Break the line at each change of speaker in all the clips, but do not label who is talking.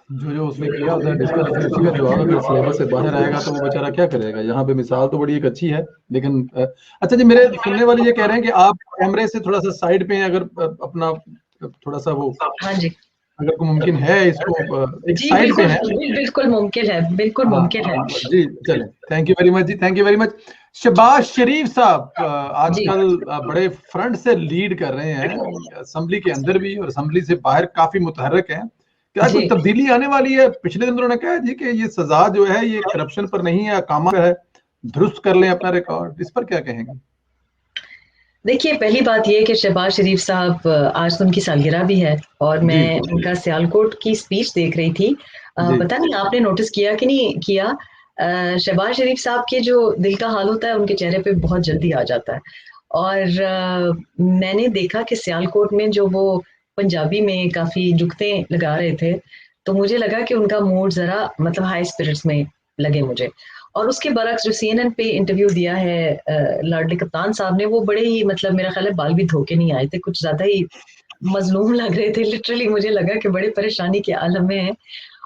जो जो उसने किया होता है डिस्क्वालिफाई, उसी का जवाब अगर सिलेबस से बाहर आएगा तो वो बेचारा क्या करेगा। यहाँ पे मिसाल तो बड़ी एक अच्छी है, लेकिन अच्छा जी, मेरे सुनने वाले ये कह रहे हैं कि आप कैमरे से थोड़ा सा साइड पे अगर अपना थोड़ा सा वो,
हाँ जी,
अगर को मुमकिन है इसको एक
जी
साइड पे
बिल्कुल,
है।
बिल्कुल मुमकिन है, बिल्कुल
हाँ
मुमकिन है।
जी, चलें, थैंक यू वेरी मच जी, thank you very much. Shehbaz Sharif साहब
जी,
आजकल बड़े फ्रंट से लीड कर रहे हैं, असेंबली के अंदर भी और असेंबली से बाहर काफी मुतहरक हैं। क्या कोई
जी।
तब्दीली आने वाली है? पिछले दिन उन्होंने कहा जी कि ये सजा जो है ये करप्शन पर नहीं है, अकामा पर है, दुरुस्त कर लें अपना रिकॉर्ड। इस पर क्या कहेंगे?
देखिए, पहली बात ये कि शहबाज शरीफ साहब, आज तो उनकी सालगिरह भी है और
जी
मैं उनका सियालकोट की स्पीच देख रही थी।
जी
पता नहीं आपने नोटिस किया कि नहीं किया, शहबाज शरीफ साहब के जो दिल का हाल होता है उनके चेहरे पे बहुत जल्दी आ जाता है। और मैंने देखा कि सियालकोट में जो वो पंजाबी में काफ़ी जुगतें लगा रहे थे, तो मुझे लगा कि उनका मूड ज़रा मतलब हाई स्पिरिट्स में लगे मुझे। और उसके बरक्स जो सीएनएन पे इंटरव्यू दिया है लाडली कप्तान साहब ने, वो बड़े ही मतलब मेरा ख्याल है बाल भी धो के नहीं आए थे, कुछ ज्यादा ही मजलूम लग रहे थे। लिटरली मुझे लगा कि बड़े परेशानी के आलम में है।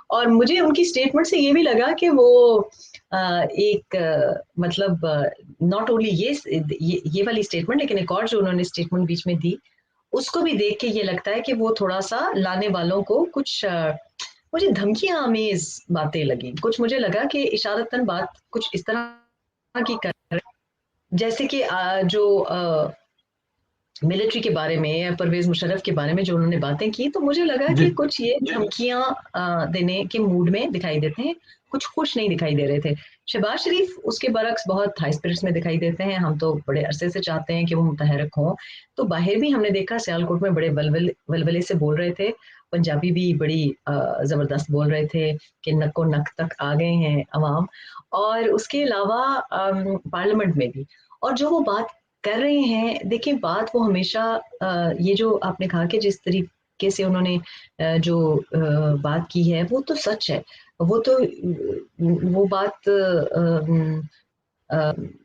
और मुझे उनकी स्टेटमेंट से ये भी लगा कि वो एक मतलब नॉट ओनली ये वाली स्टेटमेंट, लेकिन एक और जो उन्होंने स्टेटमेंट बीच में दी, उसको भी देख के ये लगता है कि वो थोड़ा सा लाने वालों को कुछ मुझे धमकियां आमेज बातें लगी। कुछ मुझे लगा कि इशारतन बात कुछ इस तरह की कर, जैसे कि जो मिलिट्री के बारे में या परवेज मुशर्रफ के बारे में जो उन्होंने बातें की, तो मुझे लगा
जी
कि कुछ ये धमकियां देने के मूड में दिखाई देते हैं, कुछ खुश नहीं दिखाई दे रहे थे। शहबाज शरीफ उसके बरक्स बहुत हाई स्पिरिट्स में दिखाई देते हैं। हम तो बड़े अरसे से चाहते हैं कि वो मुतहरक हों। तो बाहर भी हमने देखा सियालकोट में बड़े वलवले से बोल रहे थे, पंजाबी भी बड़ी जबरदस्त बोल रहे थे कि नको नक तक आ गए हैं अवाम। और उसके अलावा पार्लियामेंट में भी, और जो वो बात कर रहे हैं, देखिए बात वो हमेशा ये जो आपने कहा कि जिस तरीके से उन्होंने जो बात की है वो तो सच है। वो तो वो बात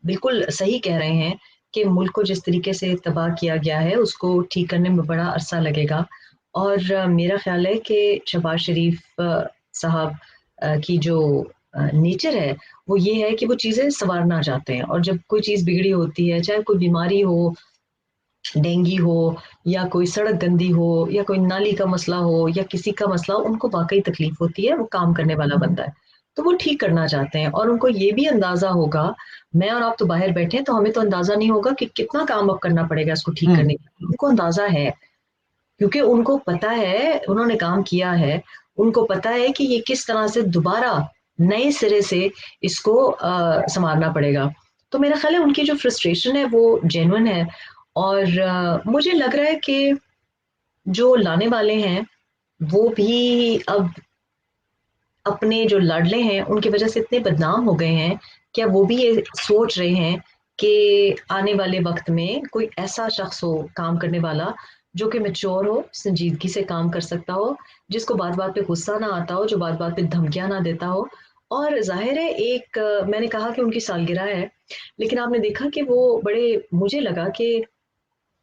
बिल्कुल सही कह रहे हैं कि मुल्क को जिस तरीके से तबाह किया गया है उसको ठीक करने में बड़ा अरसा लगेगा। और मेरा ख्याल है कि शहबाज शरीफ साहब की जो नेचर है वो ये है कि वो चीज़ें संवारना चाहते हैं। और जब कोई चीज़ बिगड़ी होती है, चाहे कोई बीमारी हो, डेंगू हो, या कोई सड़क गंदी हो, या कोई नाली का मसला हो, या किसी का मसला हो, उनको वाकई तकलीफ होती है। वो काम करने वाला बंदा है तो वो ठीक करना चाहते हैं। और उनको ये भी अंदाजा होगा, मैं और आप तो बाहर बैठे हैं तो हमें तो अंदाजा नहीं होगा कि कितना काम अब करना पड़ेगा इसको ठीक
हम्म
करने के लिए। उनको अंदाजा है, क्योंकि उनको पता है, उन्होंने काम किया है। उनको पता है कि ये किस तरह से दोबारा नए सिरे से इसको संभालना पड़ेगा। तो मेरा ख्याल है उनकी जो फ्रस्ट्रेशन है वो जेन्युइन है। और मुझे लग रहा है कि जो लाने वाले हैं वो भी अब अपने जो लाडले हैं उनकी वजह से इतने बदनाम हो गए हैं, क्या वो भी ये सोच रहे हैं कि आने वाले वक्त में कोई ऐसा शख्स हो काम करने वाला जो कि मैच्योर हो, संजीदगी से काम कर सकता हो, जिसको बात बात पे गुस्सा ना आता हो, जो बात बात पे धमकियां ना देता हो। और जाहिर है एक मैंने कहा कि उनकी सालगिरह है, लेकिन आपने देखा कि वो बड़े, मुझे लगा कि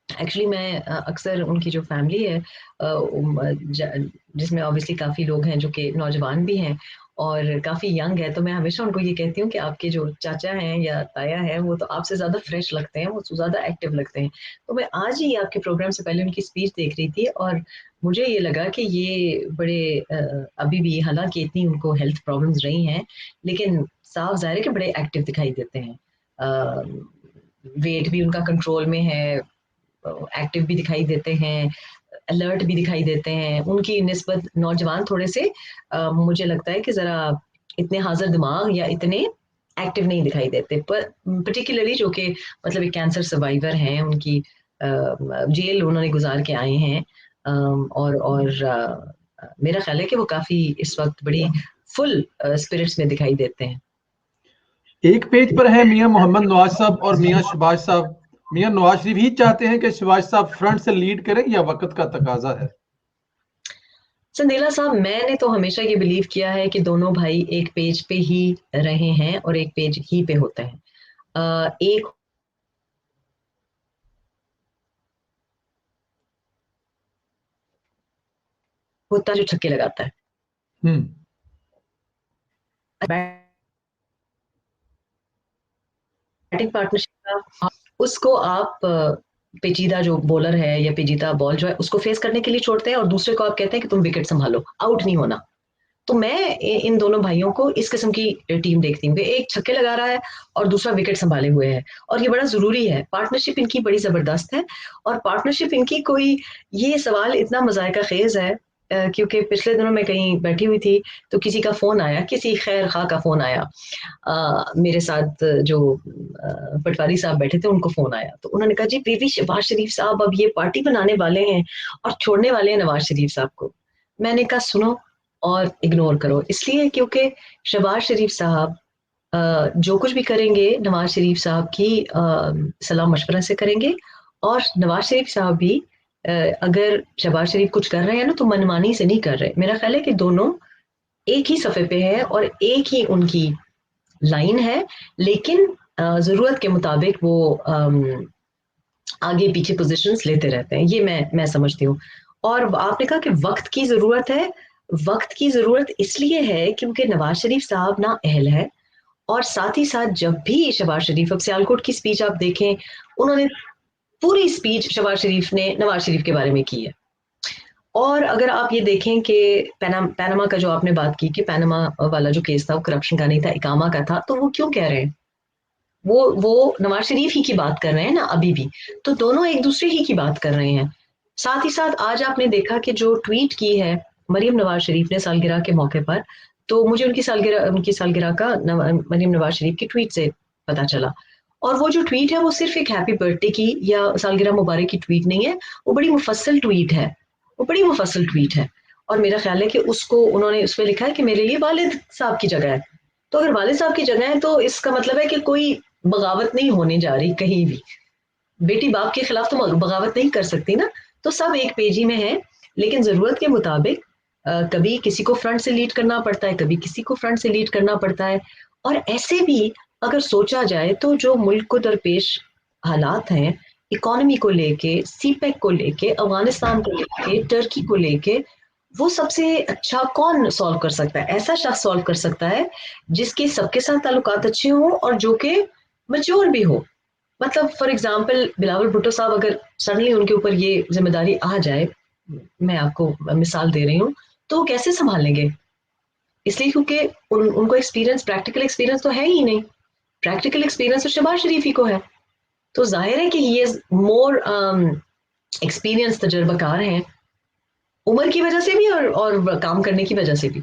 एक्चुअली मैं अक्सर उनकी जो फैमिली है जिसमें ऑब्वियसली काफ़ी लोग हैं जो कि नौजवान भी हैं और काफ़ी यंग है, तो मैं हमेशा उनको ये कहती हूँ कि आपके जो चाचा हैं या ताया हैं वो तो आपसे ज़्यादा फ्रेश लगते हैं, वो ज़्यादा एक्टिव लगते हैं। तो मैं आज ही आपके प्रोग्राम से पहले उनकी स्पीच देख रही थी और मुझे ये लगा कि ये बड़े अभी भी, हालांकि इतनी उनको हेल्थ प्रॉब्लम्स रही हैं, लेकिन साफ ज़ाहिर है कि बड़े एक्टिव दिखाई देते हैं। वेट भी उनका कंट्रोल में है, एक्टिव भी दिखाई देते हैं, अलर्ट भी दिखाई देते हैं। उनकी निस्बत नौजवान थोड़े से मुझे लगता है कि ज़रा इतने हाजिर दिमाग या इतने एक्टिव नहीं दिखाई देते। पर पर्टिकुलरली जो कि मतलब एक कैंसर सर्वाइवर हैं, उनकी जेल उन्होंने गुजार के आए हैं। मेरा ख्याल है कि वो काफ़ी इस वक्त बड़ी फुल स्पिरिट्स में दिखाई देते हैं।
एक पेज पर है मियां मोहम्मद नवाज साहब और मियां शहबाज साहब। मियां नवाज शरीफ ही चाहते हैं कि शहबाज साहब फ्रंट से लीड करें या वक्त का तकाजा है?
संदेला साहब, मैंने तो हमेशा ये बिलीव किया है कि दोनों भाई एक पेज पे ही रहे हैं और एक पेज ही पे होते हैं। एक होता है जो छक्के लगाता है,
हम्म।
बैटिंग पार्टनरशिप उसको आप पेचीदा जो बॉलर है या पेचीदा बॉल जो है उसको फेस करने के लिए छोड़ते हैं और दूसरे को आप कहते हैं कि तुम विकेट संभालो, आउट नहीं होना। तो मैं इन दोनों भाइयों को इस किस्म की टीम देखती हूँ कि एक छक्के लगा रहा है और दूसरा विकेट संभाले हुए है, और ये बड़ा जरूरी है। पार्टनरशिप इनकी बड़ी जबरदस्त है, और पार्टनरशिप इनकी कोई, ये सवाल इतना मजायका खेज है क्योंकि पिछले दिनों मैं कहीं बैठी हुई थी तो किसी का फोन आया, किसी खैर खा का फोन आया, मेरे साथ जो पटवारी साहब बैठे थे उनको फोन आया, तो उन्होंने कहा जी बीवी शहबाज शरीफ साहब अब ये पार्टी बनाने वाले हैं और छोड़ने वाले हैं नवाज शरीफ साहब को। मैंने कहा सुनो और इग्नोर करो, इसलिए क्योंकि शहबाज शरीफ साहब जो कुछ भी करेंगे नवाज शरीफ साहब की सलाह मशवरा से करेंगे, और नवाज शरीफ साहब भी अगर शहबाज शरीफ कुछ कर रहे हैं ना तो मनमानी से नहीं कर रहे। मेरा ख्याल है कि दोनों एक ही सफ़े पे है और एक ही उनकी लाइन है, लेकिन ज़रूरत के मुताबिक वो आगे पीछे पोजीशंस लेते रहते हैं, ये मैं समझती हूँ। और आपने कहा कि वक्त की ज़रूरत है, वक्त की ज़रूरत इसलिए है क्योंकि नवाज शरीफ साहब ना अहल है, और साथ ही साथ जब भी शहबाज शरीफ, अब सियालकोट की स्पीच आप देखें, उन्होंने पूरी स्पीच शहबाज शरीफ ने नवाज शरीफ के बारे में की है। और अगर आप ये देखें कि पैनामा का जो आपने बात की कि पैनामा वाला जो केस था वो करप्शन का नहीं था, इकामा का था, तो वो क्यों कह रहे हैं, वो नवाज शरीफ ही की बात कर रहे हैं ना अभी भी, तो दोनों एक दूसरे ही की बात कर रहे हैं। साथ ही साथ आज आपने देखा कि जो ट्वीट की है मरीम नवाज शरीफ ने सालगिरह के मौके पर, तो मुझे उनकी सालगिरह का मरीम नवाज शरीफ की ट्वीट से पता चला, और वो जो ट्वीट है वो सिर्फ एक हैप्पी बर्थडे की या सालगिरह मुबारक की ट्वीट नहीं है, वो बड़ी मुफस्सल ट्वीट है, वो बड़ी मुफस्सल ट्वीट है। और मेरा ख्याल है कि उसको उन्होंने उसमें लिखा है कि मेरे लिए वालिद साहब की जगह है, तो अगर वालिद साहब की जगह है तो इसका मतलब है कि कोई बगावत नहीं होने जा रही कहीं भी, बेटी बाप के खिलाफ तो बगावत नहीं कर सकती ना, तो सब एक पेज ही में है। लेकिन जरूरत के मुताबिक कभी किसी को फ्रंट से लीड करना पड़ता है, कभी किसी को फ्रंट से लीड करना पड़ता है। और ऐसे भी अगर सोचा जाए तो जो मुल्क को दरपेश हालात हैं, इकोनॉमी को लेके, सीपेक को लेके, अफगानिस्तान को लेके, टर्की को लेके, वो सबसे अच्छा कौन सॉल्व कर सकता है? ऐसा शख्स सॉल्व कर सकता है जिसके सबके साथ ताल्लुकात अच्छे हों और जो कि मच्योर भी हो। मतलब फॉर एग्जाम्पल बिलावल भुट्टो साहब अगर सडनली उनके ऊपर ये जिम्मेदारी आ जाए, मैं आपको मिसाल दे रही हूँ, तो वो कैसे संभालेंगे? इसलिए क्योंकि उनको एक्सपीरियंस, प्रैक्टिकल एक्सपीरियंस तो है ही नहीं, प्रैक्टिकल एक्सपीरियंस तो शहबाज शरीफ ही को है, तो जाहिर है कि ही इज मोर एक्सपीरियंस, तजर्बाकार हैं, उम्र की वजह से भी और काम करने की वजह से भी।